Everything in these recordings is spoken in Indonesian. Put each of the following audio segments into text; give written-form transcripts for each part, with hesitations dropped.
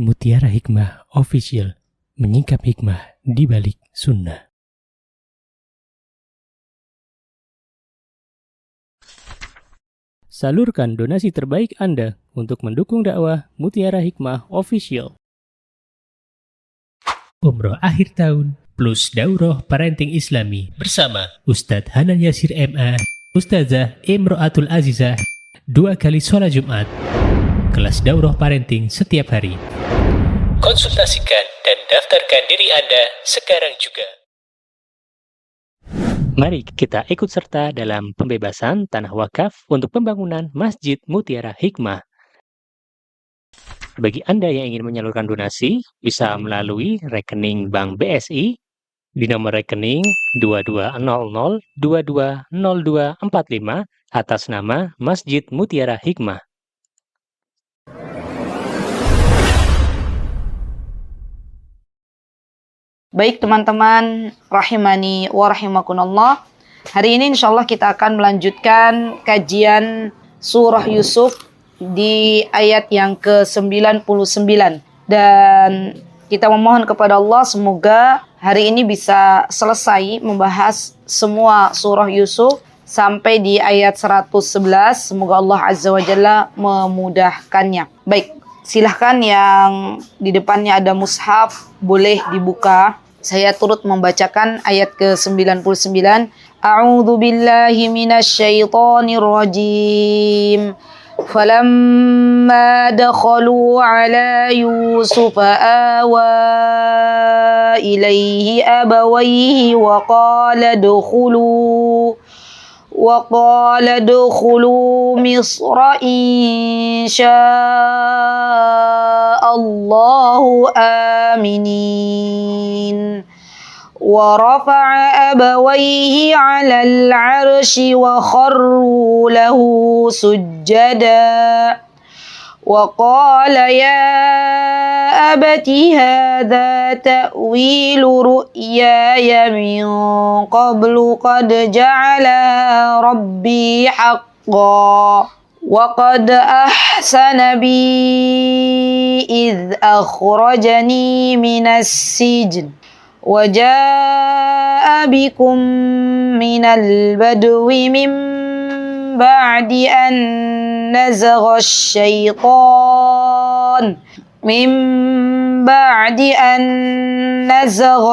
Mutiara Hikmah Official, menyingkap hikmah di balik sunnah. Salurkan donasi terbaik Anda untuk mendukung dakwah Mutiara Hikmah Official. Umroh akhir tahun plus Daurah Parenting Islami bersama Ustadz Hanan Yasir MA, Ustazah Imro'atul Azizah, 2 kali sholat Jumat. Kelas Daurah Parenting setiap hari. Konsultasikan dan daftarkan diri Anda sekarang juga. Mari kita ikut serta dalam pembebasan tanah wakaf untuk pembangunan Masjid Mutiara Hikmah. Bagi Anda yang ingin menyalurkan donasi, bisa melalui rekening Bank BSI di nomor rekening 2200220245 atas nama Masjid Mutiara Hikmah. Baik teman-teman, rahimani wa rahimakumullah. Hari ini insyaAllah kita akan melanjutkan kajian surah Yusuf di ayat yang ke-99. Dan kita memohon kepada Allah semoga hari ini bisa selesai membahas semua surah Yusuf sampai di ayat 111. Semoga Allah Azza wa Jalla memudahkannya. Baik. Silahkan yang di depannya ada mushaf, boleh dibuka. Saya turut membacakan ayat ke-99. A'udzu billahi minasyaitonir rajim. Falamma dakhalu ala Yusuf awa ilaihi abawaihi wa qala ادخلوا مصر إن شاء الله آمنين ورفع أبويه على العرش وخروا له سجدا وقال يا أبت هذا تأويل رؤياي من قبل قد جعلها ربي حقا وقد أحسن بي إذ أخرجني من السجن وجاء بكم من البدو من بعد أن نزغ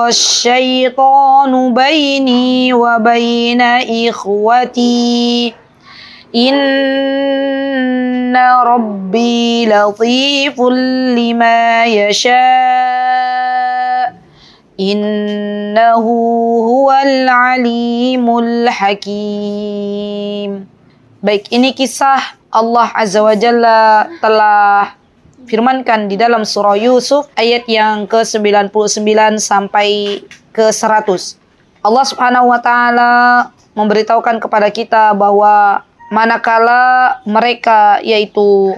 الشيطان بيني وبين إخوتي إن ربي لطيف لما يشاء إنه هو العليم الحكيم. Baik, ini kisah Allah Azza wa Jalla telah firmankan di dalam surah Yusuf ayat yang ke-99 sampai ke-100. Allah Subhanahu wa taala memberitahukan kepada kita bahwa manakala mereka yaitu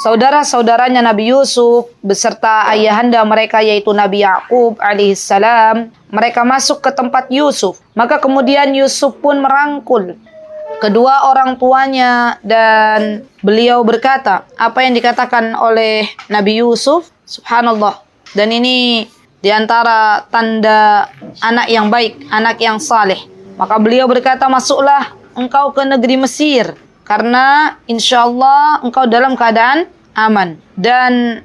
saudara-saudaranya Nabi Yusuf beserta ayahanda mereka yaitu Nabi Yakub alaihissalam, mereka masuk ke tempat Yusuf, maka kemudian Yusuf pun merangkul kedua orang tuanya dan beliau berkata apa yang dikatakan oleh Nabi Yusuf, subhanallah. Dan ini diantara tanda anak yang baik, anak yang saleh. Maka beliau berkata, masuklah engkau ke negeri Mesir karena insyaallah engkau dalam keadaan aman. Dan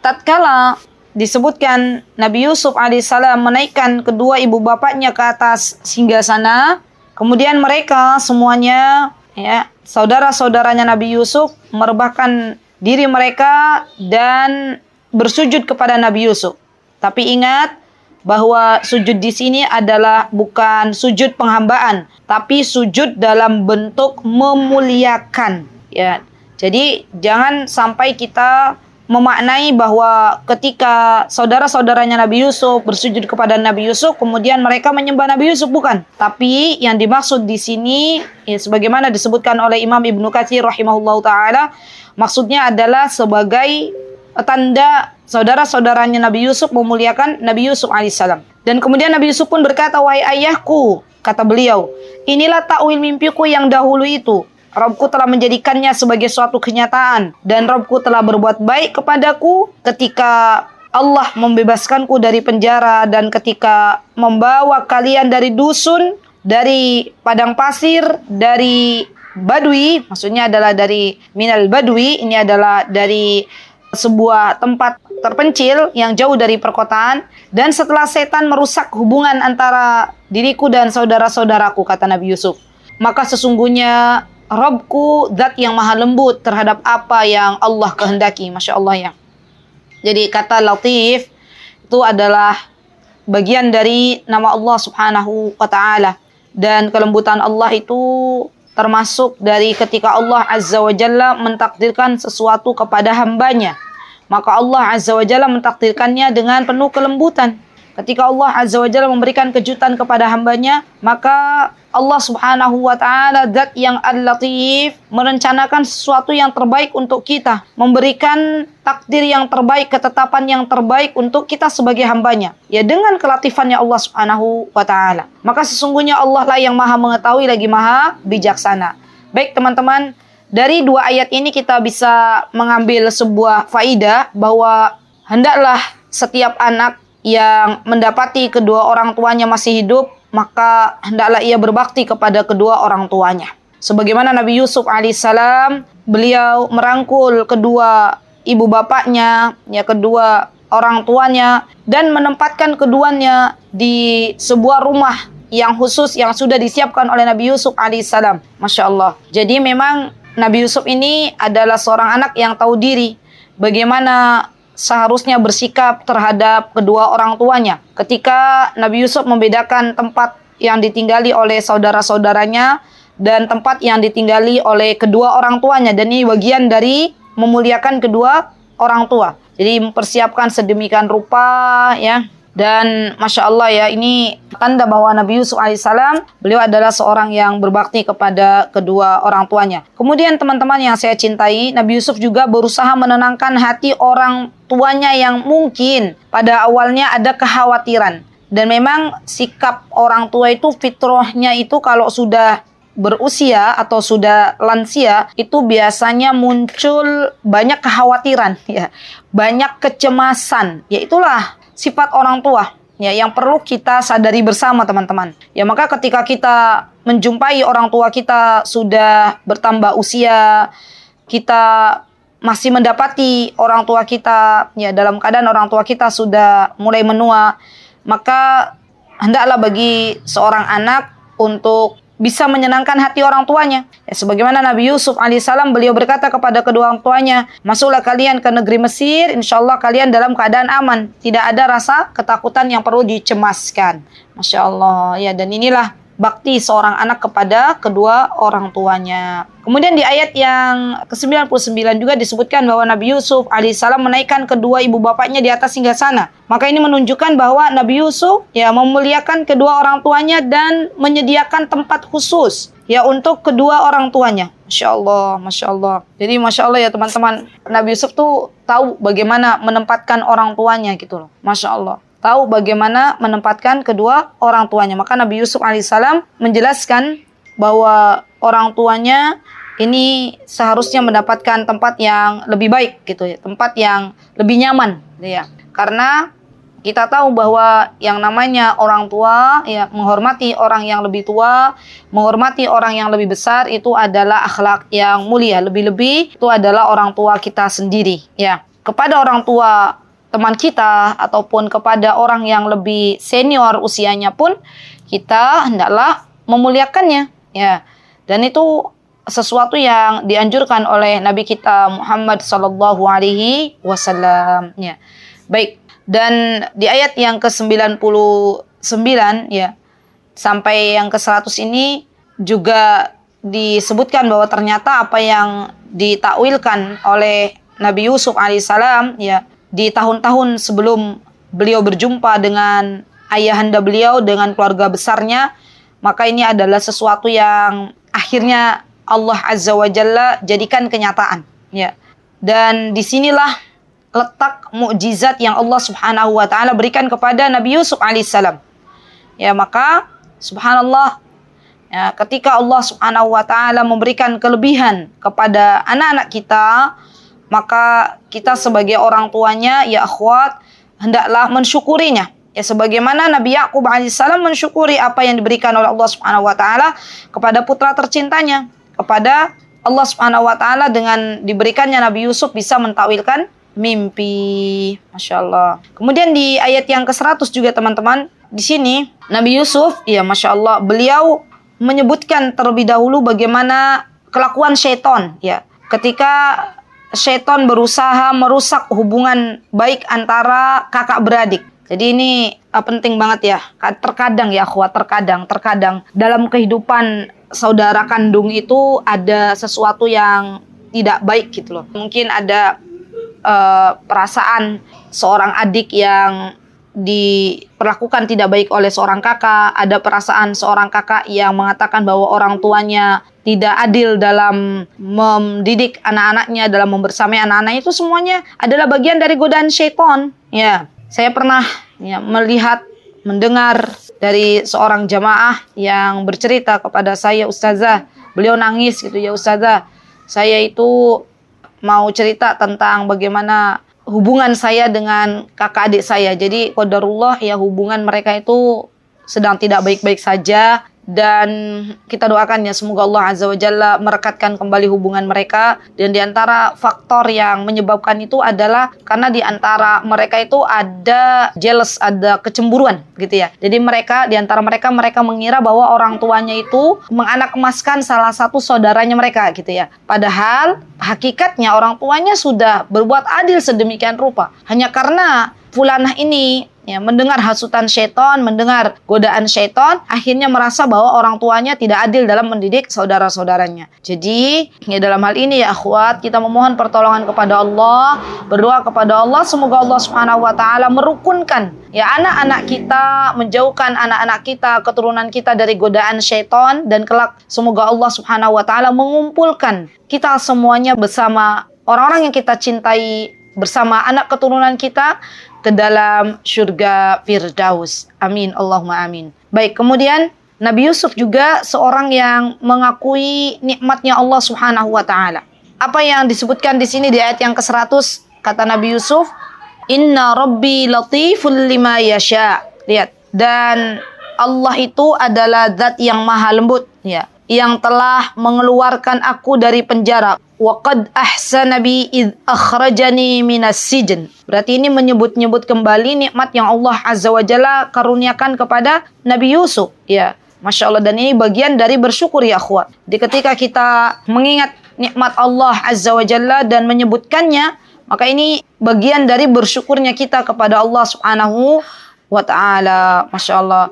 tatkala disebutkan Nabi Yusuf alaihissalam menaikkan kedua ibu bapaknya ke atas singgasana, kemudian mereka semuanya, ya, saudara-saudaranya Nabi Yusuf merebahkan diri mereka dan bersujud kepada Nabi Yusuf. Tapi ingat bahwa sujud di sini adalah bukan sujud penghambaan, tapi sujud dalam bentuk memuliakan. Ya, jadi jangan sampai kita memaknai bahwa ketika saudara-saudaranya Nabi Yusuf bersujud kepada Nabi Yusuf, kemudian mereka menyembah Nabi Yusuf, bukan. Tapi yang dimaksud di sini, ya, sebagaimana disebutkan oleh Imam Ibnu Katsir rahimahullahu taala, maksudnya adalah sebagai tanda saudara-saudaranya Nabi Yusuf memuliakan Nabi Yusuf alaihissalam. Dan kemudian Nabi Yusuf pun berkata, wahai ayahku, kata beliau, inilah takwil mimpiku yang dahulu itu. Rabbku telah menjadikannya sebagai suatu kenyataan. Dan Rabbku telah berbuat baik kepadaku ketika Allah membebaskanku dari penjara dan ketika membawa kalian dari dusun, dari padang pasir, dari badui, maksudnya adalah dari minal badui, ini adalah dari sebuah tempat terpencil yang jauh dari perkotaan. Dan setelah setan merusak hubungan antara diriku dan saudara-saudaraku, kata Nabi Yusuf, maka sesungguhnya Rabbku zat yang maha lembut terhadap apa yang Allah kehendaki. Masya Allah ya. Jadi kata Latif itu adalah bagian dari nama Allah Subhanahu wa Ta'ala. Dan kelembutan Allah itu termasuk dari ketika Allah Azza wa Jalla mentakdirkan sesuatu kepada hambanya. Maka Allah Azza wa Jalla mentakdirkannya dengan penuh kelembutan. Ketika Allah Azza wa Jalla memberikan kejutan kepada hambanya, maka Allah Subhanahu wa Ta'ala zat yang Al-Latif merencanakan sesuatu yang terbaik untuk kita, memberikan takdir yang terbaik, ketetapan yang terbaik untuk kita sebagai hambanya, ya, dengan kelatifannya Allah Subhanahu wa Ta'ala. Maka sesungguhnya Allah lah yang maha mengetahui lagi maha bijaksana. Baik teman-teman, dari dua ayat ini kita bisa mengambil sebuah faidah bahwa hendaklah setiap anak yang mendapati kedua orang tuanya masih hidup, maka hendaklah ia berbakti kepada kedua orang tuanya. Sebagaimana Nabi Yusuf alaihissalam, beliau merangkul kedua ibu bapaknya, ya, kedua orang tuanya, dan menempatkan keduanya di sebuah rumah yang khusus yang sudah disiapkan oleh Nabi Yusuf alaihissalam. Masya Allah. Jadi memang Nabi Yusuf ini adalah seorang anak yang tahu diri, bagaimana seharusnya bersikap terhadap kedua orang tuanya. Ketika Nabi Yusuf membedakan tempat yang ditinggali oleh saudara-saudaranya dan tempat yang ditinggali oleh kedua orang tuanya. Dan ini bagian dari memuliakan kedua orang tua. Jadi mempersiapkan sedemikian rupa, ya. Dan Masya Allah ya, ini tanda bahwa Nabi Yusuf alaihissalam, beliau adalah seorang yang berbakti kepada kedua orang tuanya. Kemudian teman-teman yang saya cintai, Nabi Yusuf juga berusaha menenangkan hati orang tuanya yang mungkin pada awalnya ada kekhawatiran. Dan memang sikap orang tua itu fitrahnya itu kalau sudah berusia atau sudah lansia itu biasanya muncul banyak kekhawatiran, ya, banyak kecemasan. Ya itulah sifat orang tua, ya, yang perlu kita sadari bersama teman-teman. Ya, maka ketika kita menjumpai orang tua kita sudah bertambah usia, kita masih mendapati orang tua kita, ya, dalam keadaan orang tua kita sudah mulai menua, maka hendaklah bagi seorang anak untuk bisa menyenangkan hati orang tuanya. Ya, sebagaimana Nabi Yusuf alaihissalam, beliau berkata kepada kedua orang tuanya, masuklah kalian ke negeri Mesir, insya Allah kalian dalam keadaan aman. Tidak ada rasa ketakutan yang perlu dicemaskan. Masya Allah. Ya, dan inilah bakti seorang anak kepada kedua orang tuanya. Kemudian di ayat yang ke-99 juga disebutkan bahwa Nabi Yusuf alaihissalam menaikkan kedua ibu bapaknya di atas singgasana. Maka ini menunjukkan bahwa Nabi Yusuf, ya, memuliakan kedua orang tuanya dan menyediakan tempat khusus, ya, untuk kedua orang tuanya. Masya Allah, Masya Allah. Jadi Masya Allah ya teman-teman, Nabi Yusuf tuh tahu bagaimana menempatkan orang tuanya gitu loh. Masya Allah. Tahu bagaimana menempatkan kedua orang tuanya. Maka Nabi Yusuf alaihissalam menjelaskan bahwa orang tuanya ini seharusnya mendapatkan tempat yang lebih baik gitu ya, tempat yang lebih nyaman gitu ya. Karena kita tahu bahwa yang namanya orang tua, ya, menghormati orang yang lebih tua, menghormati orang yang lebih besar itu adalah akhlak yang mulia. Lebih-lebih itu adalah orang tua kita sendiri, ya. Kepada orang tua teman kita ataupun kepada orang yang lebih senior usianya pun kita hendaklah memuliakannya, ya. Dan itu sesuatu yang dianjurkan oleh Nabi kita Muhammad sallallahu alaihi wasallam, ya. Baik, dan di ayat yang ke-99, ya, sampai yang ke-100 ini juga disebutkan bahwa ternyata apa yang ditakwilkan oleh Nabi Yusuf alaihissalam, ya, di tahun-tahun sebelum beliau berjumpa dengan ayahanda beliau, dengan keluarga besarnya, maka ini adalah sesuatu yang akhirnya Allah Azza wa Jalla jadikan kenyataan, ya. Dan disinilah letak mukjizat yang Allah Subhanahu wa Ta'ala berikan kepada Nabi Yusuf alaihissalam. Ya, maka subhanallah, Ya, ketika Allah Subhanahu wa taala memberikan kelebihan kepada anak-anak kita, maka kita sebagai orang tuanya, ya akhwat, hendaklah mensyukurinya. Ya sebagaimana Nabi Yakub alaihissalam mensyukuri apa yang diberikan oleh Allah Subhanahu wa taala kepada putra tercintanya, kepada Allah Subhanahu wa taala dengan diberikannya Nabi Yusuf bisa mentakwilkan mimpi. Masya Allah. Kemudian di ayat yang ke-100 juga teman-teman, di sini Nabi Yusuf, ya Masya Allah, beliau menyebutkan terlebih dahulu bagaimana kelakuan syaitan, ya. Ketika syaitan berusaha merusak hubungan baik antara kakak beradik. Jadi ini penting banget ya. Terkadang ya akhwat, terkadang dalam kehidupan saudara kandung itu ada sesuatu yang tidak baik gitu loh. Mungkin ada perasaan seorang adik yang diperlakukan tidak baik oleh seorang kakak, ada perasaan seorang kakak yang mengatakan bahwa orang tuanya tidak adil dalam mendidik anak-anaknya, dalam membersamai anak-anaknya, itu semuanya adalah bagian dari godaan syaitan. Ya, saya pernah mendengar dari seorang jamaah yang bercerita kepada saya, Ustazah, beliau nangis gitu, ya Ustazah, saya itu mau cerita tentang bagaimana hubungan saya dengan kakak adik saya. Jadi qadarullah ya, hubungan mereka itu sedang tidak baik-baik saja. Dan kita doakan ya semoga Allah Azza wa Jalla merekatkan kembali hubungan mereka. Dan diantara faktor yang menyebabkan itu adalah karena diantara mereka itu ada jealous, ada kecemburuan gitu ya. Jadi diantara mereka mengira bahwa orang tuanya itu menganak-emaskan salah satu saudaranya mereka gitu ya. Padahal hakikatnya orang tuanya sudah berbuat adil sedemikian rupa. Hanya karena fulanah ini ya mendengar hasutan syaitan, mendengar godaan syaitan, akhirnya merasa bahwa orang tuanya tidak adil dalam mendidik saudara-saudaranya. Jadi ya dalam hal ini ya akhwat, kita memohon pertolongan kepada Allah, berdoa kepada Allah semoga Allah Subhanahu wa taala merukunkan ya anak-anak kita, menjauhkan anak-anak kita, keturunan kita dari godaan syaitan, dan kelak semoga Allah Subhanahu wa taala mengumpulkan kita semuanya bersama orang-orang yang kita cintai, bersama anak keturunan kita ke dalam surga Firdaus. Amin, Allahumma amin. Baik, kemudian Nabi Yusuf juga seorang yang mengakui nikmatnya Allah Subhanahu wa taala. Apa yang disebutkan di sini di ayat yang ke-100, kata Nabi Yusuf, "Inna rabbi latiful lima yasha." Lihat, dan Allah itu adalah zat yang maha lembut ya, yang telah mengeluarkan aku dari penjara. Wa qad ahsana bi id akhrajani minas sijn. Berarti ini menyebut-nyebut kembali nikmat yang Allah Azza wa Jalla karuniakan kepada Nabi Yusuf ya. Masya Allah, dan ini bagian dari bersyukur ya akhwat. Di ketika kita mengingat nikmat Allah Azza wa Jalla dan menyebutkannya, maka ini bagian dari bersyukurnya kita kepada Allah Subhanahu wa taala. Masya Allah.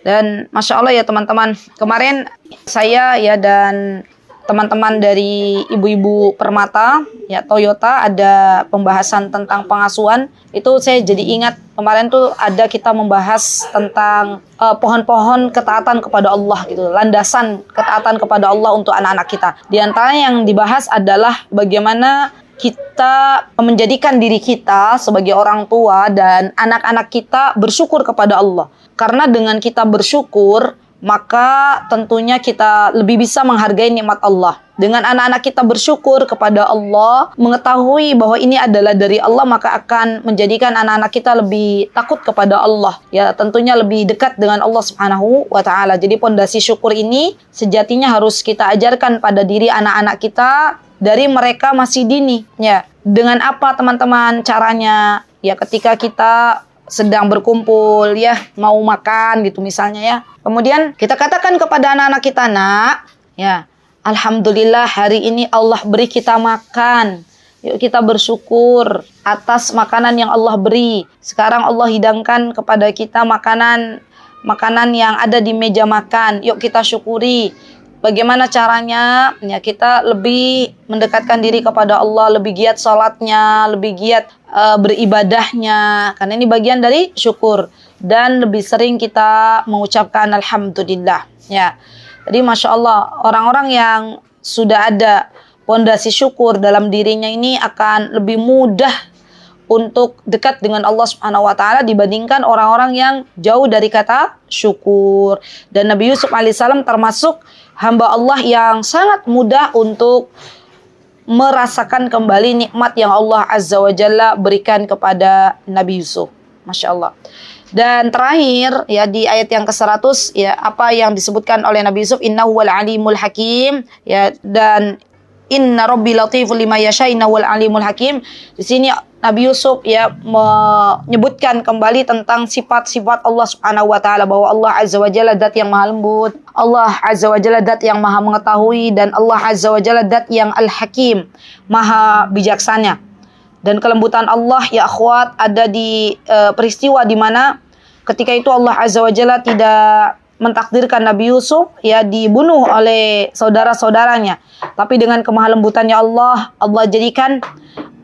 Dan Masya Allah ya teman-teman, kemarin saya ya dan teman-teman dari Ibu-Ibu Permata ya Toyota ada pembahasan tentang pengasuhan. Itu saya jadi ingat kemarin tuh ada kita membahas tentang pohon-pohon ketaatan kepada Allah gitu, landasan ketaatan kepada Allah untuk anak-anak kita. Di antaranya yang dibahas adalah bagaimana kita menjadikan diri kita sebagai orang tua dan anak-anak kita bersyukur kepada Allah. Karena dengan kita bersyukur, maka tentunya kita lebih bisa menghargai nikmat Allah. Dengan anak-anak kita bersyukur kepada Allah, mengetahui bahwa ini adalah dari Allah, maka akan menjadikan anak-anak kita lebih takut kepada Allah. Ya, tentunya lebih dekat dengan Allah Subhanahu wa taala. Jadi pondasi syukur ini sejatinya harus kita ajarkan pada diri anak-anak kita dari mereka masih dini. Ya, dengan apa teman-teman caranya? Ya, ketika kita sedang berkumpul ya, mau makan gitu misalnya ya. Kemudian kita katakan kepada anak-anak kita, "Nak, ya, alhamdulillah hari ini Allah beri kita makan. Yuk kita bersyukur atas makanan yang Allah beri. Sekarang Allah hidangkan kepada kita makanan yang ada di meja makan. Yuk kita syukuri." Bagaimana caranya? Ya, kita lebih mendekatkan diri kepada Allah, lebih giat salatnya, lebih giat beribadahnya. Karena ini bagian dari syukur. Dan lebih sering kita mengucapkan alhamdulillah. Ya. Jadi Masya Allah, orang-orang yang sudah ada pondasi syukur dalam dirinya ini akan lebih mudah untuk dekat dengan Allah Subhanahu wa taala dibandingkan orang-orang yang jauh dari kata syukur. Dan Nabi Yusuf alaihissalam termasuk hamba Allah yang sangat mudah untuk merasakan kembali nikmat yang Allah Azza wa Jalla berikan kepada Nabi Yusuf. Masya Allah. Dan terakhir ya di ayat yang ke-100 ya apa yang disebutkan oleh Nabi Yusuf, innahu wal alimul hakim ya, dan inna rabbi latiful lima yasha innahu wal alimul hakim. Di sini Nabi Yusuf ya menyebutkan kembali tentang sifat-sifat Allah Subhanahu wa taala, bahwa Allah Azza wa Jalla zat yang maha lembut, Allah Azza wa Jalla zat yang maha mengetahui, dan Allah Azza wa Jalla zat yang al-hakim, maha bijaksana. Dan kelembutan Allah ya akhwat ada di peristiwa di mana ketika itu Allah Azza wa Jalla tidak mentakdirkan Nabi Yusuf ya dibunuh oleh saudara-saudaranya, tapi dengan kemahalembutannya Allah jadikan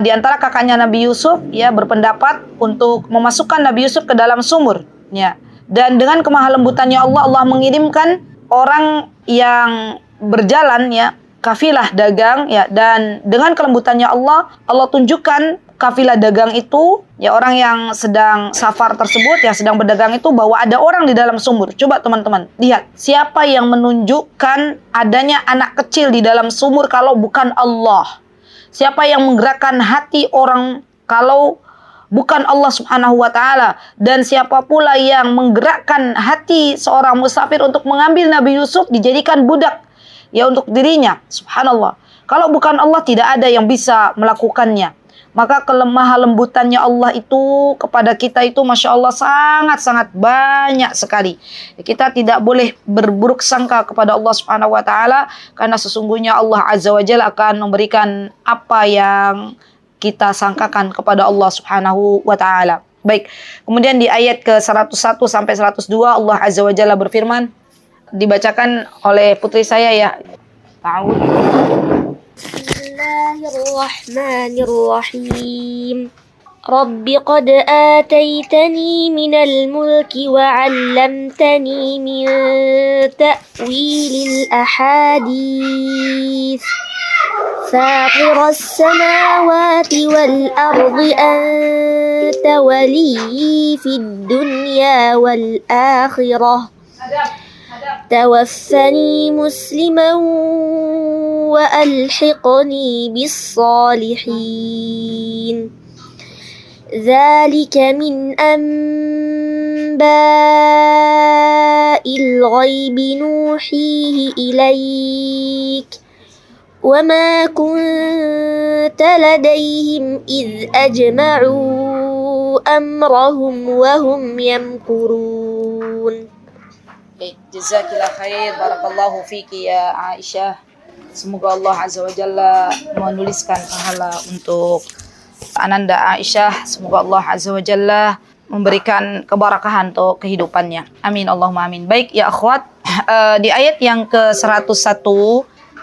di antara kakaknya Nabi Yusuf ya berpendapat untuk memasukkan Nabi Yusuf ke dalam sumur ya. Dan dengan kemahalembutannya Allah mengirimkan orang yang berjalan ya, kafilah dagang ya, dan dengan kelembutannya Allah tunjukkan kafilah dagang itu ya, orang yang sedang safar tersebut yang sedang berdagang itu, bahwa ada orang di dalam sumur. Coba teman-teman lihat, siapa yang menunjukkan adanya anak kecil di dalam sumur kalau bukan Allah? Siapa yang menggerakkan hati orang kalau bukan Allah Subhanahu wa taala? Dan siapa pula yang menggerakkan hati seorang musafir untuk mengambil Nabi Yusuf dijadikan budak ya untuk dirinya? Subhanallah. Kalau bukan Allah tidak ada yang bisa melakukannya. Maka kelemahan lembutannya Allah itu kepada kita itu Masya Allah sangat-sangat banyak sekali. Kita tidak boleh berburuk sangka kepada Allah Subhanahu wa taala, karena sesungguhnya Allah Azza wa Jalla akan memberikan apa yang kita sangkakan kepada Allah Subhanahu wa taala. Baik. Kemudian di ayat ke-101 sampai 102 Allah Azza wa Jalla berfirman, dibacakan oleh putri saya ya. Bismillahirrahmanirrahim. Rabbi qad ataitani minal mulki wa 'allamtani min ta'wilil ahadits. Fatiras samawati wal ardi anta waliyyi fid dunya wal akhirah. Tawaffani musliman wa alhiqni bis salihin. Dzalika min amba'il ghaibi nuhihi ilaik. Wa ma kunta ladaihim idh ajma'u amrahum wa hum yamkurun. Jazakillah khair, barakallahu fiki ya Aisyah. Semoga Allah Azza wa Jalla menuliskan pahala untuk Ananda Aisyah. Semoga Allah Azza wa Jalla memberikan keberkahan untuk kehidupannya. Amin Allahumma amin. Baik ya akhwat, di ayat yang ke-101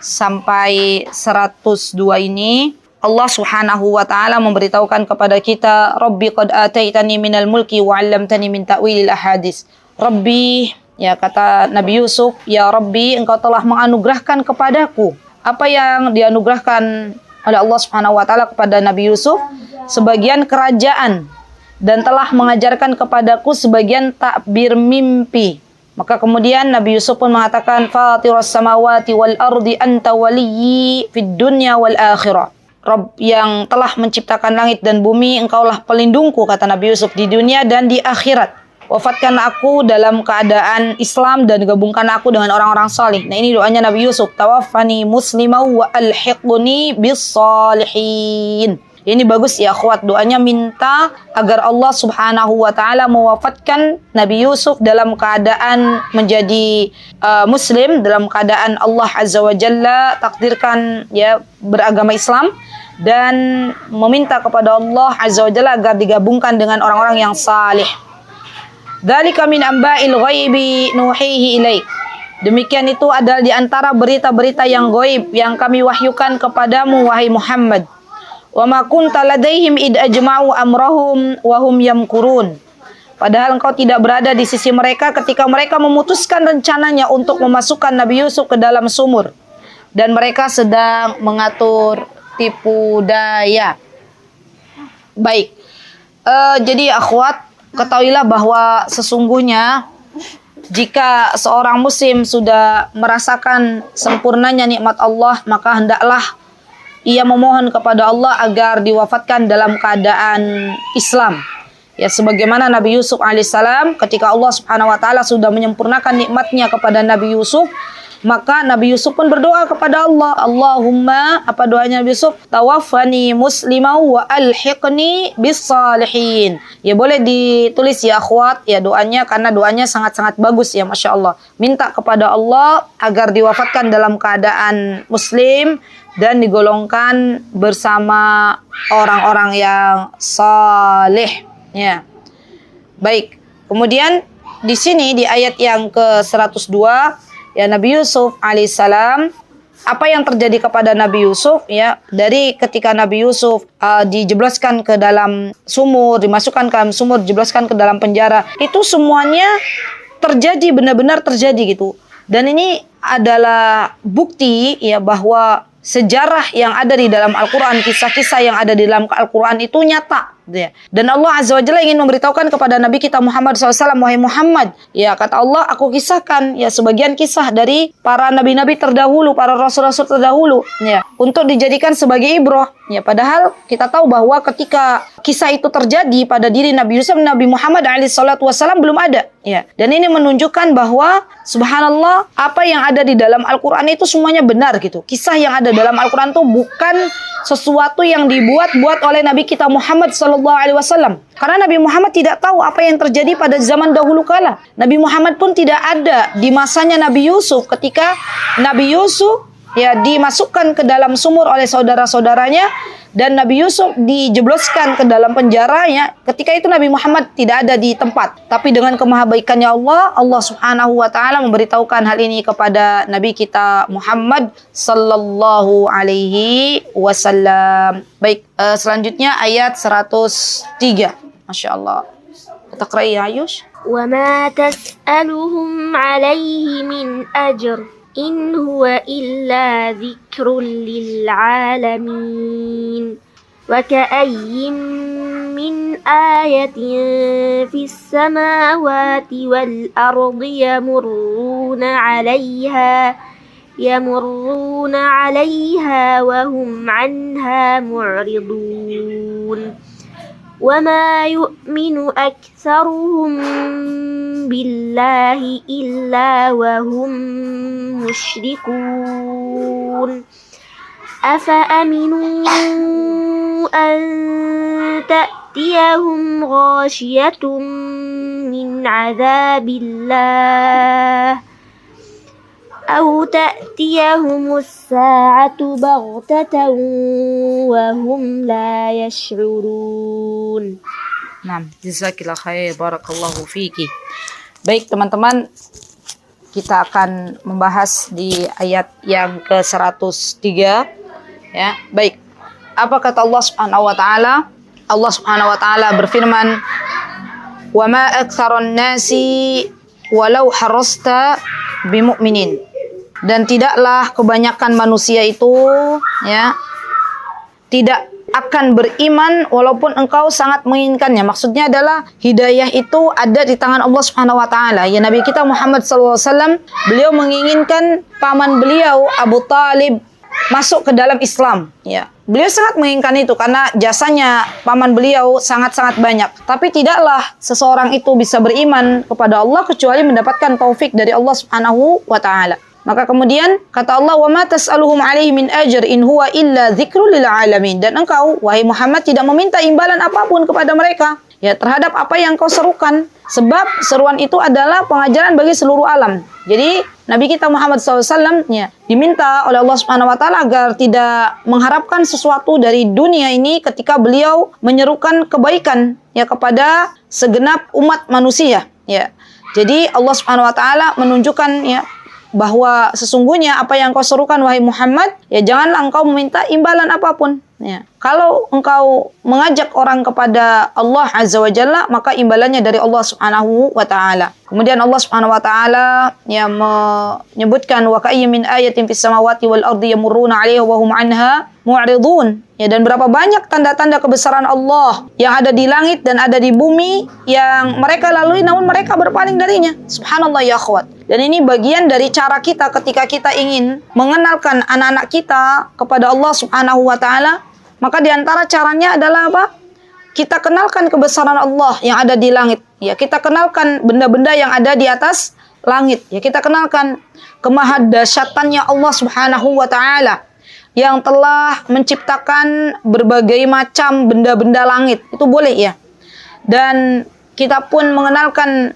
sampai 102 ini Allah Subhanahu wa taala memberitahukan kepada kita, Rabbi qad ataitani minal mulki wa 'allamtani min ta'wilil ahadits. Rabbi, ya kata Nabi Yusuf, ya Rabbi, engkau telah menganugerahkan kepadaku. Apa yang dianugerahkan oleh Allah Subhanahu wa taala kepada Nabi Yusuf? Sebagian kerajaan, dan telah mengajarkan kepadaku sebagian takbir mimpi. Maka kemudian Nabi Yusuf pun mengatakan, Fatiras samawati wal ardi anta waliyyi fid dunya wal akhirah. Rabb yang telah menciptakan langit dan bumi, engkaulah pelindungku, kata Nabi Yusuf, di dunia dan di akhirat. Wafatkan aku dalam keadaan Islam dan gabungkan aku dengan orang-orang salih. Nah ini doanya Nabi Yusuf. Tawaffani muslimau wa alhiqni bis salihin. Ini bagus ya akhwat, doanya minta agar Allah Subhanahu wa taala mewafatkan Nabi Yusuf dalam keadaan menjadi muslim, dalam keadaan Allah Azza wa Jalla takdirkan ya beragama Islam, dan meminta kepada Allah Azza wa Jalla agar digabungkan dengan orang-orang yang salih. Dzalika min amba'il ghaibi nuhihi ilaik. Demikian itu adalah di antara berita-berita yang gaib yang kami wahyukan kepadamu wahai Muhammad. Wa ma kunta ladaihim id ajma'u amrahum wa hum yamkurun. Padahal engkau tidak berada di sisi mereka ketika mereka memutuskan rencananya untuk memasukkan Nabi Yusuf ke dalam sumur, dan mereka sedang mengatur tipu daya. Baik. Jadi akhwat, ketahuilah bahwa sesungguhnya jika seorang muslim sudah merasakan sempurnanya nikmat Allah, maka hendaklah ia memohon kepada Allah agar diwafatkan dalam keadaan Islam. Ya, sebagaimana Nabi Yusuf alaihissalam, ketika Allah Subhanahu wa taala sudah menyempurnakan nikmatnya kepada Nabi Yusuf, maka Nabi Yusuf pun berdoa kepada Allah. Allahumma, apa doanya Nabi Yusuf? Tawaffani muslimau wa alhiqni bis salihin. Ya, boleh ditulis ya akhwat ya doanya, karena doanya sangat-sangat bagus ya, Masya Allah. Minta kepada Allah agar diwafatkan dalam keadaan muslim dan digolongkan bersama orang-orang yang saleh. Ya. Baik. Kemudian di sini di ayat yang ke-102 ya, Nabi Yusuf alaihissalam, apa yang terjadi kepada Nabi Yusuf ya, dari ketika Nabi Yusuf dijebloskan ke dalam sumur, dimasukkan ke dalam sumur, dijebloskan ke dalam penjara, itu semuanya terjadi, benar-benar terjadi gitu. Dan ini adalah bukti ya bahwa sejarah yang ada di dalam Al-Quran, kisah-kisah yang ada di dalam Al-Quran itu nyata. Ya. Dan Allah Azza wa Jalla ingin memberitahukan kepada Nabi kita Muhammad SAW, wahai Muhammad, ya kata Allah, aku kisahkan ya sebagian kisah dari para nabi-nabi terdahulu, para rasul-rasul terdahulu, ya, untuk dijadikan sebagai ibrah. Ya, padahal kita tahu bahwa ketika kisah itu terjadi pada diri Nabi Yusuf, Nabi Muhammad SAW belum ada. Ya. Dan ini menunjukkan bahwa subhanallah, apa yang ada di dalam Al-Quran itu semuanya benar gitu. Kisah yang ada dalam Al-Quran itu bukan sesuatu yang dibuat-buat oleh Nabi kita Muhammad SAW. Karena Nabi Muhammad tidak tahu apa yang terjadi pada zaman dahulu kala. Nabi Muhammad pun tidak ada di masanya Nabi Yusuf ketika Nabi Yusuf ya dimasukkan ke dalam sumur oleh saudara-saudaranya dan Nabi Yusuf dijebloskan ke dalam penjara ya. Ketika itu Nabi Muhammad tidak ada di tempat. Tapi dengan kemahabaikannya Allah, Allah Subhanahu wa taala memberitahukan hal ini kepada Nabi kita Muhammad sallallahu alaihi wasallam. Baik, selanjutnya ayat 103. Masya Allah. Taqra'i ya Ayush. Wa ma tas'aluhum alaihi min ajr إن هو إلا ذكر للعالمين وكأي من آية في السماوات والأرض يمرون عليها وهم عنها معرضون وما يؤمن أكثرهم بالله إلا وهم مشركون أفأمنوا أن تأتيهم غاشية من عذاب الله أو تأتيهم الساعة بغتة وهم لا يشعرون. Nah, jazakillah khair, barakallahu fiki. Baik teman-teman, kita akan membahas di ayat yang ke-103 ya. Baik. Apa kata Allah Subhanahu wa taala? Allah Subhanahu wa taala berfirman, "Wa ma aktsarun nasi walau harasta bimu'minin." Dan tidaklah kebanyakan manusia itu ya tidak akan beriman walaupun engkau sangat menginginkannya. Maksudnya adalah hidayah itu ada di tangan Allah Subhanahu wa taala. Ya, Nabi kita Muhammad SAW, beliau menginginkan paman beliau Abu Talib masuk ke dalam Islam. Ya, beliau sangat menginginkan itu karena jasanya paman beliau sangat-sangat banyak. Tapi tidaklah seseorang itu bisa beriman kepada Allah kecuali mendapatkan taufik dari Allah Subhanahu wa taala. Maka kemudian kata Allah, "Wa ma tas'aluhum 'alaihi min ajr in huwa illa dzikrul lil alamin." Dan engkau wahai Muhammad tidak meminta imbalan apapun kepada mereka ya terhadap apa yang kau serukan, sebab seruan itu adalah pengajaran bagi seluruh alam. Jadi Nabi kita Muhammad SAW ya diminta oleh Allah Subhanahu wa taala agar tidak mengharapkan sesuatu dari dunia ini ketika beliau menyerukan kebaikan ya kepada segenap umat manusia ya. Jadi Allah Subhanahu wa taala menunjukkan ya bahwa sesungguhnya apa yang kau serukan wahai Muhammad ya janganlah engkau meminta imbalan apapun Ya. Kalau engkau mengajak orang kepada Allah Azza wa Jalla, maka imbalannya dari Allah Subhanahu wa taala. Kemudian Allah Subhanahu wa taala yang menyebutkan wa ka'ayyin min ayatin fis samawati wal ardi yamurruna 'alaiha wa hum 'anha mu'ridun. Ya, dan berapa banyak tanda-tanda kebesaran Allah yang ada di langit dan ada di bumi yang mereka lalui namun mereka berpaling darinya. Subhanallah ya akhwat. Dan ini bagian dari cara kita ketika kita ingin mengenalkan anak-anak kita kepada Allah Subhanahu wa taala. Maka di antara caranya adalah apa? Kita kenalkan kebesaran Allah yang ada di langit. Ya, kita kenalkan benda-benda yang ada di atas langit. Ya, kita kenalkan kemahadahsyatannya Allah Subhanahu wa taala yang telah menciptakan berbagai macam benda-benda langit. Itu boleh ya. Dan kita pun mengenalkan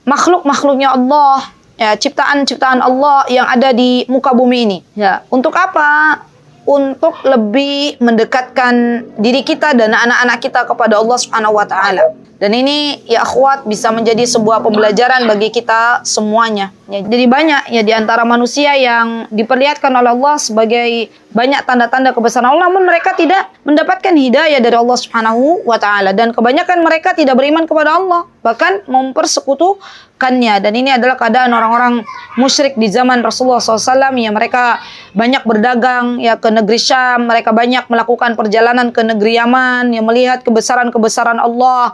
makhluk-makhluknya Allah, ya, ciptaan-ciptaan Allah yang ada di muka bumi ini. Ya, untuk apa? Untuk lebih mendekatkan diri kita dan anak-anak kita kepada Allah Subhanahu wa taala. Dan ini ya akhwat bisa menjadi sebuah pembelajaran bagi kita semuanya. Ya, jadi banyak ya di antara manusia yang diperlihatkan oleh Allah sebagai banyak tanda-tanda kebesaran Allah, namun mereka tidak mendapatkan hidayah dari Allah Subhanahu wa taala, dan kebanyakan mereka tidak beriman kepada Allah, bahkan mempersekutukannya. Dan ini adalah keadaan orang-orang musyrik di zaman Rasulullah SAW, ya, mereka banyak berdagang ya ke negeri Syam, mereka banyak melakukan perjalanan ke negeri Yaman, yang melihat kebesaran-kebesaran Allah,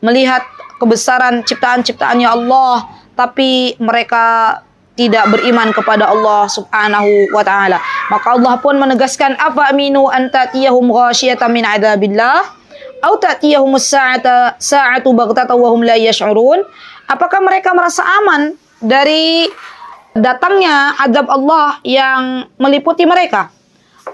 melihat kebesaran ciptaan-ciptaannya Allah, tapi mereka tidak beriman kepada Allah Subhanahu wa taala. Maka Allah pun menegaskan, afa aminu an ta'tiyahum ghasyiyatan min 'adzabillah aw ta'tiyahumus sa'atu baghtatan wa hum la yash'urun. Apakah mereka merasa aman dari datangnya azab Allah yang meliputi mereka?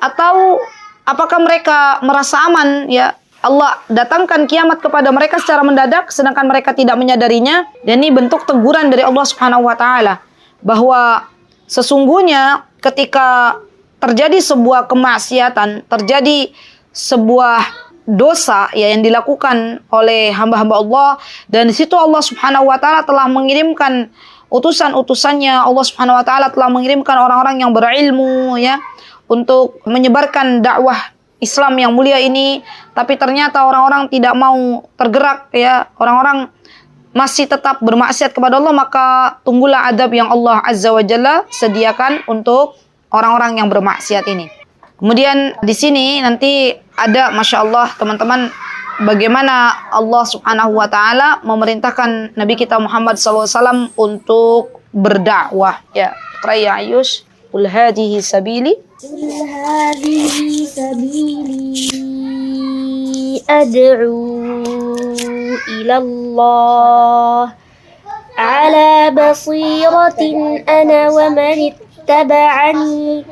Atau apakah mereka merasa aman ya Allah datangkan kiamat kepada mereka secara mendadak sedangkan mereka tidak menyadarinya? Dan ini bentuk teguran dari Allah Subhanahu wa taala bahwa sesungguhnya ketika terjadi sebuah kemaksiatan, terjadi sebuah dosa ya yang dilakukan oleh hamba-hamba Allah, dan di situ Allah Subhanahu wa taala telah mengirimkan utusan-utusannya, Allah Subhanahu wa taala telah mengirimkan orang-orang yang berilmu ya untuk menyebarkan dakwah Islam yang mulia ini, tapi ternyata orang-orang tidak mau tergerak ya, orang-orang masih tetap bermaksiat kepada Allah, maka tunggulah adab yang Allah Azza wa Jalla sediakan untuk orang-orang yang bermaksiat ini. Kemudian di sini nanti ada, Masya Allah teman-teman, bagaimana Allah Subhanahu wa taala memerintahkan Nabi kita Muhammad SAW untuk berdakwah. Ya, Raya Ayush, qul hadhihi sabili ad'u ila Allah ala basiratin ana wa man ittaba'ani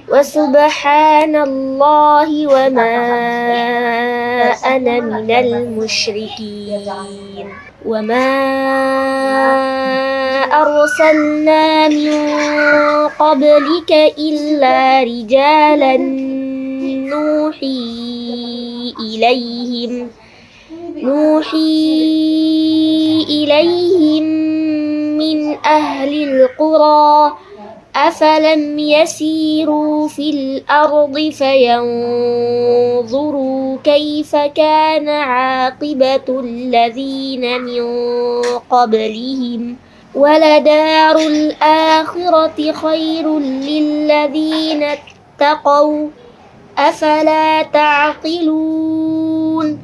wa subhanallahi wa ma ana minal musyrikin wa ma arsalna min qablika illa rijalan nuhi ilaihim min ahlil qura أفلم يسيروا في الأرض فينظروا كيف كان عاقبة الذين من قبلهم ولدار الآخرة خير للذين اتقوا أفلا تعقلون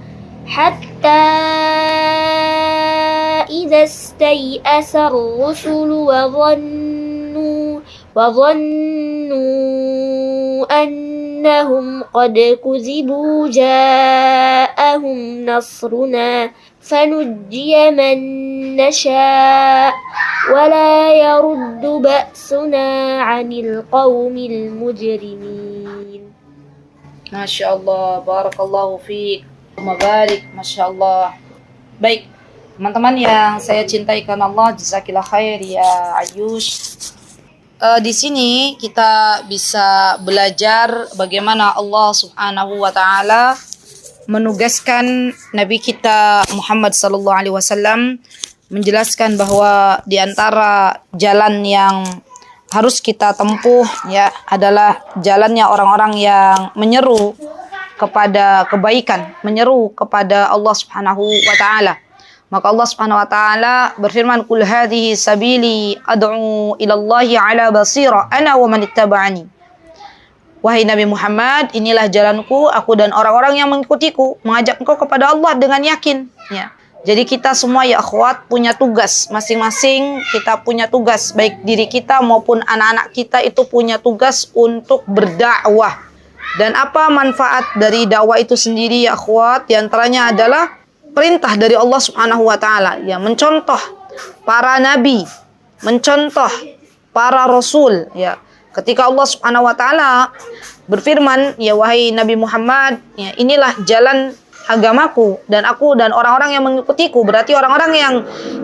حتى إذا استيأس الرسل وظنوا أنهم قد كذبوا جاءهم نصرنا فنجي من نشاء ولا يرد بأسنا عن القوم المجرمين. Masya Allah, barakallahu fiik, mabarik, Masya Allah. Baik, teman-teman yang saya cintai karena Allah, jazakillah khair ya Ayush. Di sini kita bisa belajar bagaimana Allah Subhanahu wa taala menugaskan Nabi kita Muhammad sallallahu alaihi wasallam menjelaskan bahwa di antara jalan yang harus kita tempuh ya adalah jalannya orang-orang yang menyeru kepada kebaikan, menyeru kepada Allah Subhanahu wa taala. Maka Allah Subhanahu wa taala berfirman, "Qul hadhihi sabili ad'u ila Allahi 'ala basira ana wa man ittaba'ani." Wahai Nabi Muhammad, inilah jalanku, aku dan orang-orang yang mengikutiku, mengajak engkau kepada Allah dengan yakin, ya. Jadi kita semua ya akhwat punya tugas, masing-masing kita punya tugas, baik diri kita maupun anak-anak kita itu punya tugas untuk berdakwah. Dan apa manfaat dari dakwah itu sendiri ya akhwat? Di antaranya adalah perintah dari Allah Subhanahu wa taala, ya, mencontoh para nabi, mencontoh para rasul, ya. Ketika Allah Subhanahu wa taala berfirman, ya wahai Nabi Muhammad, ya, inilah jalan agamaku dan aku dan orang-orang yang mengikutiku, berarti orang-orang yang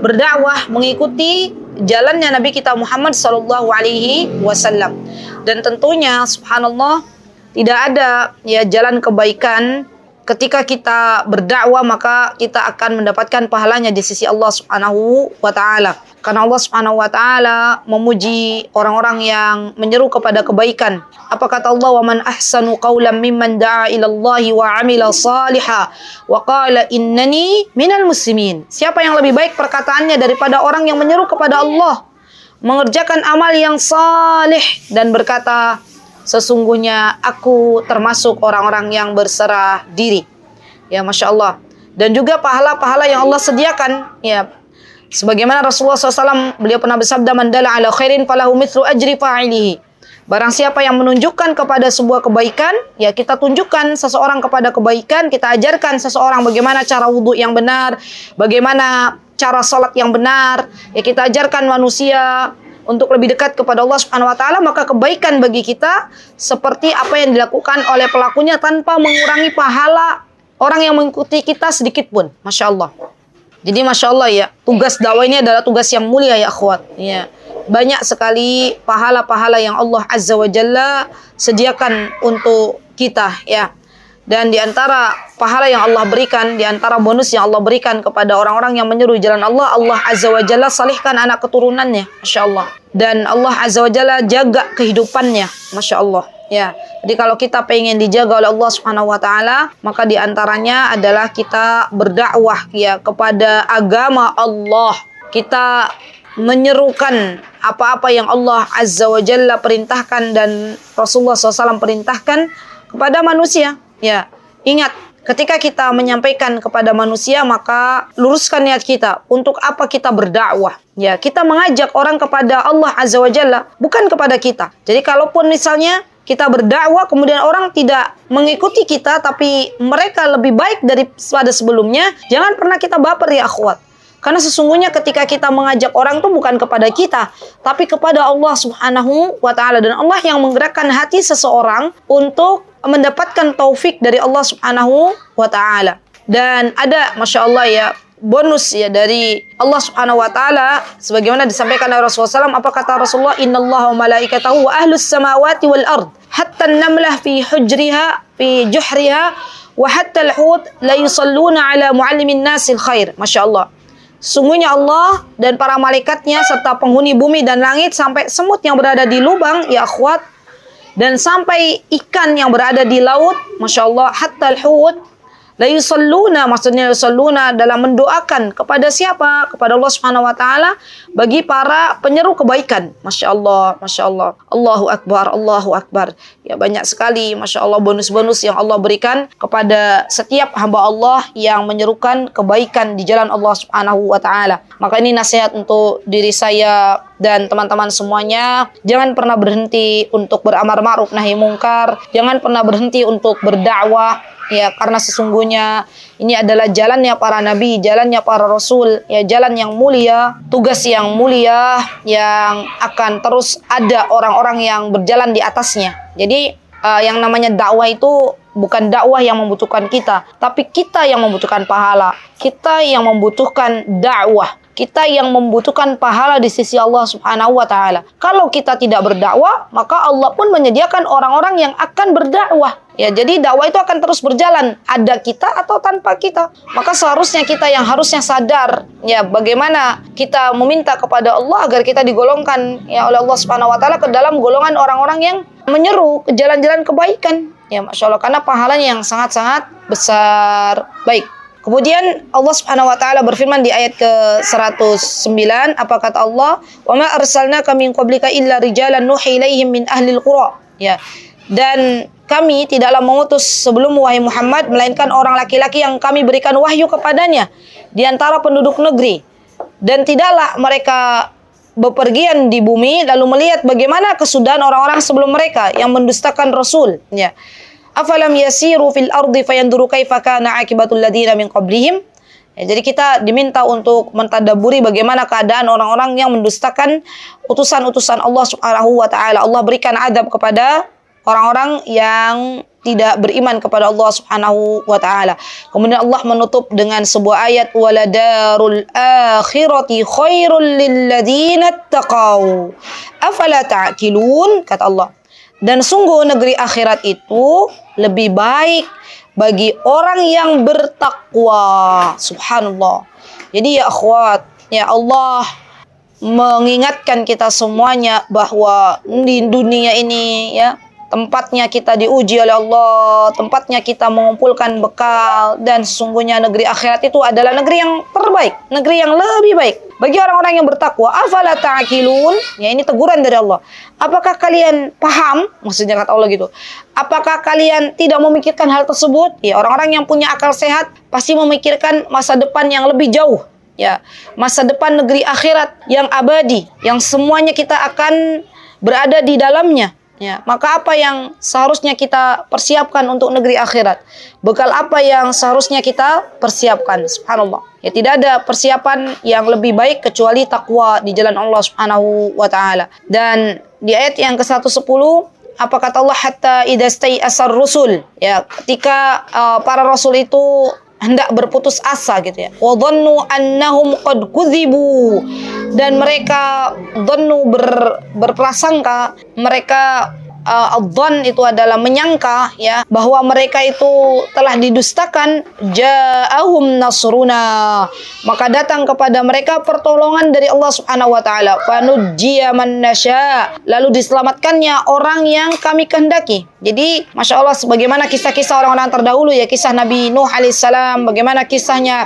berdakwah mengikuti jalannya Nabi kita Muhammad sallallahu alaihi wasallam. Dan tentunya subhanallah tidak ada ya jalan kebaikan ketika kita berdakwah, maka kita akan mendapatkan pahalanya di sisi Allah Subhanahu wa taala. Karena Allah Subhanahu wa taala memuji orang-orang yang menyeru kepada kebaikan. Apa kata Allah? "Wa man ahsanu qawlan mimman da'a ila Allah wa 'amila shalihan wa qala innani minal muslimin." Siapa yang lebih baik perkataannya daripada orang yang menyeru kepada Allah, mengerjakan amal yang saleh dan berkata, "Sesungguhnya aku termasuk orang-orang yang berserah diri." Ya, Masya Allah. Dan juga pahala-pahala yang Allah sediakan, ya. Sebagaimana Rasulullah SAW, beliau pernah bersabda, "Man dalla ala khairin falahu mithlu ajri fa'ilihi." Barang siapa yang menunjukkan kepada sebuah kebaikan, ya kita tunjukkan seseorang kepada kebaikan, kita ajarkan seseorang bagaimana cara wudhu yang benar, bagaimana cara salat yang benar, ya kita ajarkan manusia untuk lebih dekat kepada Allah Subhanahu wa taala, maka kebaikan bagi kita seperti apa yang dilakukan oleh pelakunya tanpa mengurangi pahala orang yang mengikuti kita sedikit pun. Masya Allah. Jadi Masya Allah ya, tugas dakwah ini adalah tugas yang mulia ya akhwat. Ya. Banyak sekali pahala-pahala yang Allah Azza wa Jalla sediakan untuk kita ya. Dan di antara pahala yang Allah berikan, di antara bonus yang Allah berikan kepada orang-orang yang menyeru jalan Allah, Allah Azza wa Jalla salihkan anak keturunannya, Masya Allah. Dan Allah Azza wa Jalla jaga kehidupannya, Masya Allah. Ya, jadi kalau kita pengen dijaga oleh Allah Subhanahu wa taala, maka di antaranya adalah kita berdakwah ya kepada agama Allah. Kita menyerukan apa-apa yang Allah Azza wa Jalla perintahkan dan Rasulullah SAW perintahkan kepada manusia. Ya, ingat, ketika kita menyampaikan kepada manusia, maka luruskan niat kita. Untuk apa kita berdakwah? Ya, kita mengajak orang kepada Allah Azza wa Jalla, bukan kepada kita. Jadi kalaupun misalnya kita berdakwah, kemudian orang tidak mengikuti kita, tapi mereka lebih baik daripada sebelumnya, jangan pernah kita baper ya akhwat. Karena sesungguhnya ketika kita mengajak orang itu bukan kepada kita, tapi kepada Allah Subhanahu wa ta'ala. Dan Allah yang menggerakkan hati seseorang untuk mendapatkan taufik dari Allah Subhanahu wa ta'ala. Dan ada, Masya Allah ya, bonus ya dari Allah Subhanahu wa taala sebagaimana disampaikan oleh Rasulullah SAW. Apa kata Rasulullah? "Innallaha wa malaikatahu wa ahlus samawati wal ard hatta an-namlah fi juhriha wa hatta al-hut la yusalluna ala muallimin nasil khair." Masya Allah. Sungguhnya Allah dan para malaikatnya serta penghuni bumi dan langit sampai semut yang berada di lubang ya akhwat, dan sampai ikan yang berada di laut, Masya Allah, hatta al-hut la yusalluna, maksudnya yusalluna dalam mendoakan kepada siapa? Kepada Allah Subhanahu wa taala bagi para penyeru kebaikan. Masya Allah, Masya Allah. Allahu Akbar, Allahu Akbar. Ya, banyak sekali Masya Allah bonus-bonus yang Allah berikan kepada setiap hamba Allah yang menyerukan kebaikan di jalan Allah Subhanahu wa taala. Maka ini nasihat untuk diri saya dan teman-teman semuanya. Jangan pernah berhenti untuk beramar ma'ruf nahi mungkar. Jangan pernah berhenti untuk berdakwah. Ya, karena sesungguhnya ini adalah jalannya para nabi, jalannya para rasul, ya, jalan yang mulia, tugas yang mulia yang akan terus ada orang-orang yang berjalan di atasnya. Jadi yang namanya dakwah itu bukan dakwah yang membutuhkan kita, tapi kita yang membutuhkan pahala. Kita yang membutuhkan dakwah. Kita yang membutuhkan pahala di sisi Allah Subhanahu wa taala. Kalau kita tidak berdakwah, maka Allah pun menyediakan orang-orang yang akan berdakwah. Ya, jadi dakwah itu akan terus berjalan, ada kita atau tanpa kita. Maka seharusnya kita yang harusnya sadar ya bagaimana kita meminta kepada Allah agar kita digolongkan ya oleh Allah Subhanahu wa taala ke dalam golongan orang-orang yang menyeru ke jalan-jalan kebaikan. Ya, Masya Allah, karena pahalanya yang sangat-sangat besar. Baik. Kemudian Allah Subhanahu wa taala berfirman di ayat ke-109, apa kata Allah? "Wa ma arsalnaka min qablika illa rijalan nuhi ilaihim min ahlil qura." Ya. Dan kami tidaklah mengutus sebelum wahai Muhammad melainkan orang laki-laki yang kami berikan wahyu kepadanya di antara penduduk negeri. Dan tidaklah mereka bepergian di bumi lalu melihat bagaimana kesudahan orang-orang sebelum mereka yang mendustakan Rasul. Ya. Afalam yasiru fil ardi fayanduru kaifa kana akibatul ladina min qablihim. Ya, jadi kita diminta untuk mentadabburi bagaimana keadaan orang-orang yang mendustakan utusan-utusan Allah Subhanahu wa taala. Allah berikan adab kepada orang-orang yang tidak beriman kepada Allah Subhanahu wa taala. Kemudian Allah menutup dengan sebuah ayat, waladarul akhirati khairul lil ladzina taqau afala ta'qilun, kata Allah. Dan sungguh negeri akhirat itu lebih baik bagi orang yang bertakwa. Subhanallah. Jadi ya akhwat, ya Allah mengingatkan kita semuanya bahwa di dunia ini ya tempatnya kita diuji oleh Allah, tempatnya kita mengumpulkan bekal, dan sesungguhnya negeri akhirat itu adalah negeri yang terbaik, negeri yang lebih baik bagi orang-orang yang bertakwa. Afala ta'qilun? Ya, ini teguran dari Allah. Apakah kalian paham? Maksudnya kata Allah gitu. Apakah kalian tidak memikirkan hal tersebut? Ya, orang-orang yang punya akal sehat pasti memikirkan masa depan yang lebih jauh. Ya, masa depan negeri akhirat yang abadi, yang semuanya kita akan berada di dalamnya. Ya, maka apa yang seharusnya kita persiapkan untuk negeri akhirat? Bekal apa yang seharusnya kita persiapkan? Subhanallah. Ya, tidak ada persiapan yang lebih baik kecuali takwa di jalan Allah Subhanahu wa taala. Dan di ayat yang ke-110, apa kata Allah? Hatta idastai asar rusul. Ya, ketika para rasul itu hendak berputus asa gitu ya. Wa dhannu annahum qad kudzibu, dan mereka dhannu berprasangka, mereka adzan itu adalah menyangka ya bahwa mereka itu telah didustakan. Ja'ahum nasruna, maka datang kepada mereka pertolongan dari Allah Subhanahu wa taala. Fanujjiya man nasya, lalu diselamatkannya orang yang kami kehendaki. Jadi Masya Allah, sebagaimana kisah-kisah orang-orang terdahulu ya, kisah Nabi Nuh alaihissalam, bagaimana kisahnya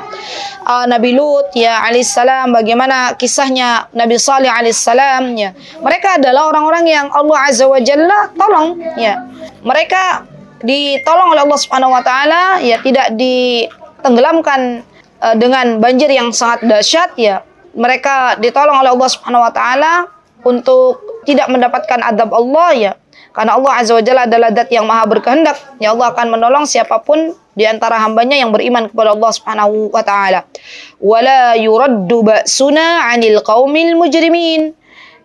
Nabi Lut ya alaihissalam, bagaimana kisahnya Nabi Salih alaihissalam ya. Mereka adalah orang-orang yang Allah Azza wa Jalla tolong ya. Mereka ditolong oleh Allah Subhanahu wa taala ya, tidak ditenggelamkan dengan banjir yang sangat dahsyat ya. Mereka ditolong oleh Allah Subhanahu wa taala untuk tidak mendapatkan adab Allah ya. Karena Allah Azza wa Jalla adalah zat yang maha berkehendak. Ya, Allah akan menolong siapapun di antara hambanya yang beriman kepada Allah Subhanahu wa taala. Wala yuraddu ba'suna 'anil qaumil mujrimin.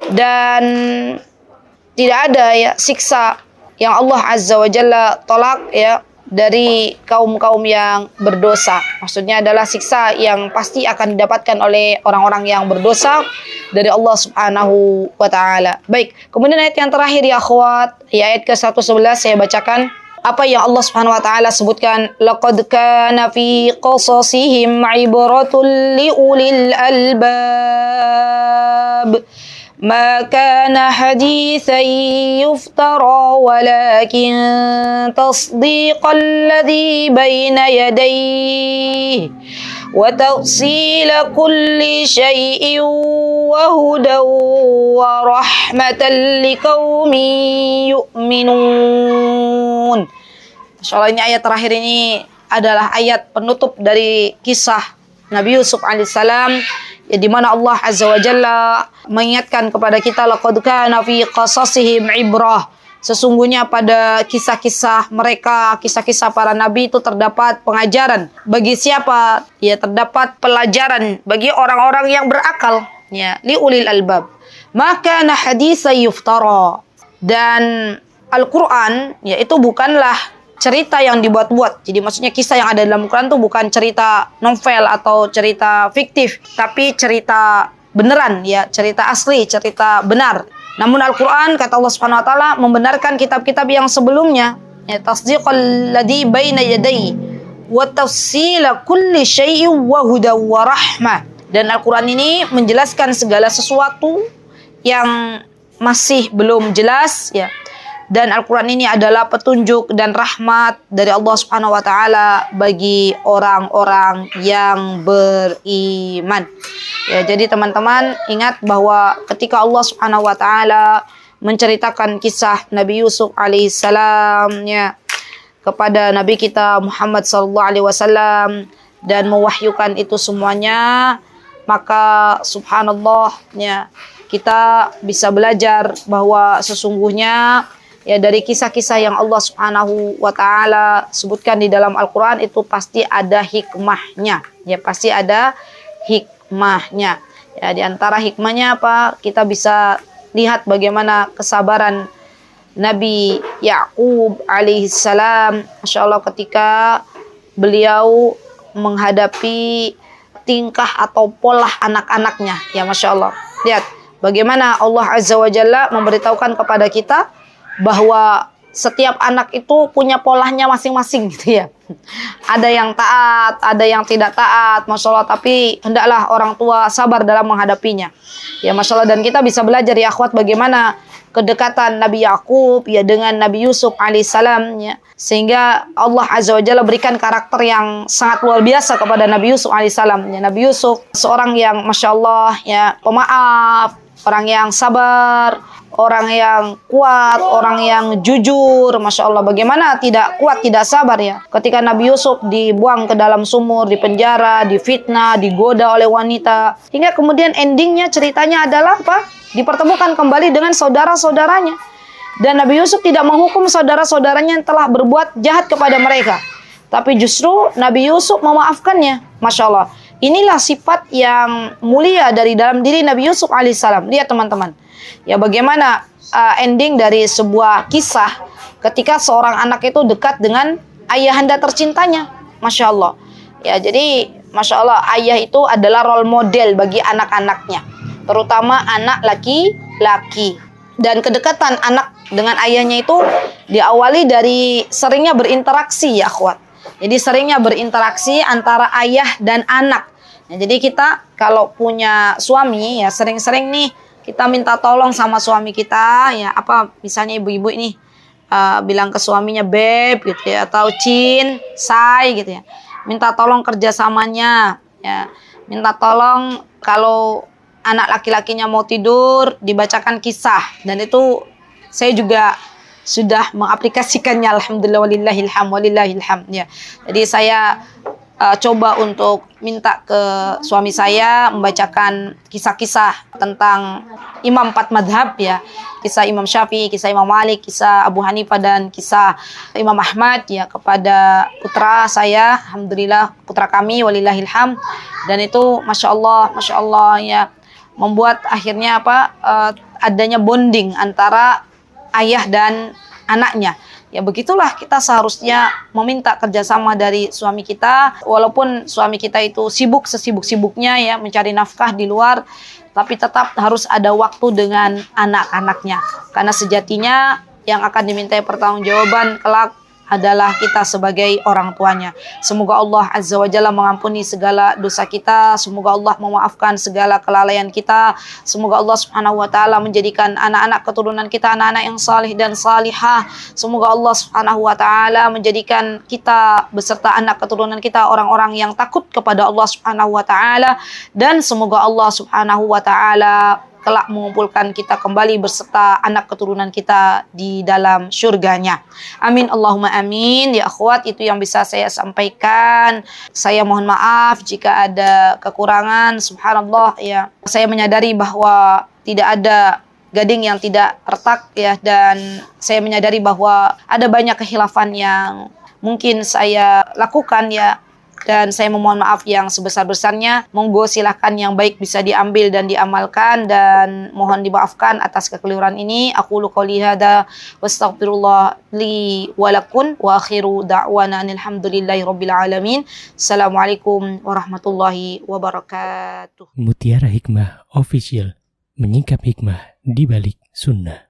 Dan tidak ada ya siksa yang Allah Azza wa Jalla tolak ya dari kaum-kaum yang berdosa. Maksudnya adalah siksa yang pasti akan didapatkan oleh orang-orang yang berdosa dari Allah Subhanahu wa taala. Baik, kemudian ayat yang terakhir ya akhwat, ya ayat ke-111 saya bacakan. Apa yang Allah Subhanahu wa taala sebutkan, laqad kana fi qasasihim ibratul liulil albab. ما كان حديثا يفترى ولكن تصديق الذي بين يديه وتفصيل كل شيء وهدى ورحمة لقوم يؤمنون. Masya Allah, ini ayat terakhir ini adalah ayat penutup dari kisah Nabi Yusuf alaihissalam, ya, di mana Allah Azza wa Jalla mengingatkan kepada kita, laqad kana fi qasasihim ibrah. Sesungguhnya pada kisah-kisah mereka, kisah-kisah para nabi itu terdapat pengajaran. Bagi siapa? Ya, terdapat pelajaran bagi orang-orang yang berakal, ya, liulil albab. Maka na haditsa yuftara. Dan Al-Qur'an ya itu bukanlah cerita yang dibuat-buat. Jadi maksudnya kisah yang ada dalam Al-Quran itu bukan cerita novel atau cerita fiktif, tapi cerita beneran ya, cerita asli, cerita benar. Namun Al-Quran, kata Allah Subhanahu wa taala, membenarkan kitab-kitab yang sebelumnya. Ya, tasdiqal ladzi baina yadayhi wa tafsila kulli syai'in wa huda wa rahmah. Dan Al-Quran ini menjelaskan segala sesuatu yang masih belum jelas ya. Dan Al-Quran ini adalah petunjuk dan rahmat dari Allah Subhanahu wa Ta'ala bagi orang-orang yang beriman. Ya, jadi teman-teman ingat bahwa ketika Allah Subhanahu wa Ta'ala menceritakan kisah Nabi Yusuf alaihissalam ya, kepada Nabi kita Muhammad sallallahu alaihi wasallam dan mewahyukan itu semuanya, maka subhanallah ya, kita bisa belajar bahwa sesungguhnya ya dari kisah-kisah yang Allah Subhanahu wa Ta'ala sebutkan di dalam Al-Quran itu pasti ada hikmahnya. Ya, pasti ada hikmahnya. Ya, di antara hikmahnya apa? Kita bisa lihat bagaimana kesabaran Nabi Ya'qub alaihissalam, Masya Allah, ketika beliau menghadapi tingkah atau pola anak-anaknya. Ya, Masya Allah. Lihat bagaimana Allah Azza wa Jalla memberitahukan kepada kita bahwa setiap anak itu punya polanya masing-masing gitu ya. Ada yang taat, ada yang tidak taat, Masya Allah. Tapi hendaklah orang tua sabar dalam menghadapinya. Ya, Masya Allah. Dan kita bisa belajar ya akhwat bagaimana kedekatan Nabi Ya'qub ya dengan Nabi Yusuf alaihissalam ya. Sehingga Allah Azza wa Jalla berikan karakter yang sangat luar biasa kepada Nabi Yusuf alaihissalam. Ya, Nabi Yusuf seorang yang Masya Allah ya, pemaaf, orang yang sabar, orang yang kuat, orang yang jujur. Masya Allah, bagaimana tidak kuat, tidak sabar ya. Ketika Nabi Yusuf dibuang ke dalam sumur, dipenjara, difitnah, digoda oleh wanita. Hingga kemudian endingnya ceritanya adalah apa? Dipertemukan kembali dengan saudara-saudaranya. Dan Nabi Yusuf tidak menghukum saudara-saudaranya yang telah berbuat jahat kepada mereka. Tapi justru Nabi Yusuf memaafkannya. Masya Allah. Inilah sifat yang mulia dari dalam diri Nabi Yusuf alaihissalam. Lihat teman-teman. Ya, bagaimana ending dari sebuah kisah ketika seorang anak itu dekat dengan ayahanda tercintanya. Masya Allah. Ya, jadi Masya Allah, ayah itu adalah role model bagi anak-anaknya, terutama anak laki-laki. Dan kedekatan anak dengan ayahnya itu diawali dari seringnya berinteraksi ya akhwat. Jadi seringnya berinteraksi antara ayah dan anak. Ya, jadi kita kalau punya suami ya sering-sering nih kita minta tolong sama suami kita ya, apa misalnya ibu-ibu ini bilang ke suaminya beb gitu ya, atau cin, say gitu ya. Minta tolong kerjasamanya ya. Minta tolong kalau anak laki-lakinya mau tidur dibacakan kisah, dan itu saya juga sudah mengaplikasikannya alhamdulillah walillahilham ya. Jadi saya coba untuk minta ke suami saya membacakan kisah-kisah tentang imam 4 madhab ya. Kisah Imam Syafi'i, kisah Imam Malik, kisah Abu Hanifah, dan kisah Imam Ahmad ya kepada putra saya. Alhamdulillah putra kami walillahilham. Dan itu Masya Allah ya, membuat akhirnya adanya bonding antara ayah dan anaknya. Ya begitulah kita seharusnya meminta kerjasama dari suami kita. Walaupun suami kita itu sibuk sesibuk-sibuknya ya mencari nafkah di luar, tapi tetap harus ada waktu dengan anak-anaknya. Karena sejatinya yang akan dimintai pertanggungjawaban kelak adalah kita sebagai orang tuanya. Semoga Allah Azza wa Jalla mengampuni segala dosa kita. Semoga Allah memaafkan segala kelalaian kita. Semoga Allah Subhanahu wa Ta'ala menjadikan anak-anak keturunan kita anak-anak yang salih dan salihah. Semoga Allah Subhanahu wa Ta'ala menjadikan kita beserta anak keturunan kita orang-orang yang takut kepada Allah Subhanahu wa Ta'ala. Dan semoga Allah Subhanahu wa Ta'ala kelak mengumpulkan kita kembali beserta anak keturunan kita di dalam syurganya. Amin Allahumma amin. Ya akhwat, itu yang bisa saya sampaikan. Saya mohon maaf jika ada kekurangan. Subhanallah ya, saya menyadari bahwa tidak ada gading yang tidak retak ya, dan saya menyadari bahwa ada banyak khilafan yang mungkin saya lakukan ya. Dan saya memohon maaf yang sebesar-besarnya. Monggo silahkan yang baik bisa diambil dan diamalkan, dan mohon dimaafkan atas kekeliruan ini. Aqulu qouli hadza wastaghfirullah li wa lakum wa akhiru da'wana alhamdulillahi rabbil alamin. Assalamualaikum warahmatullahi wabarakatuh. Mutiara Hikmah Official, menyingkap hikmah di balik sunnah.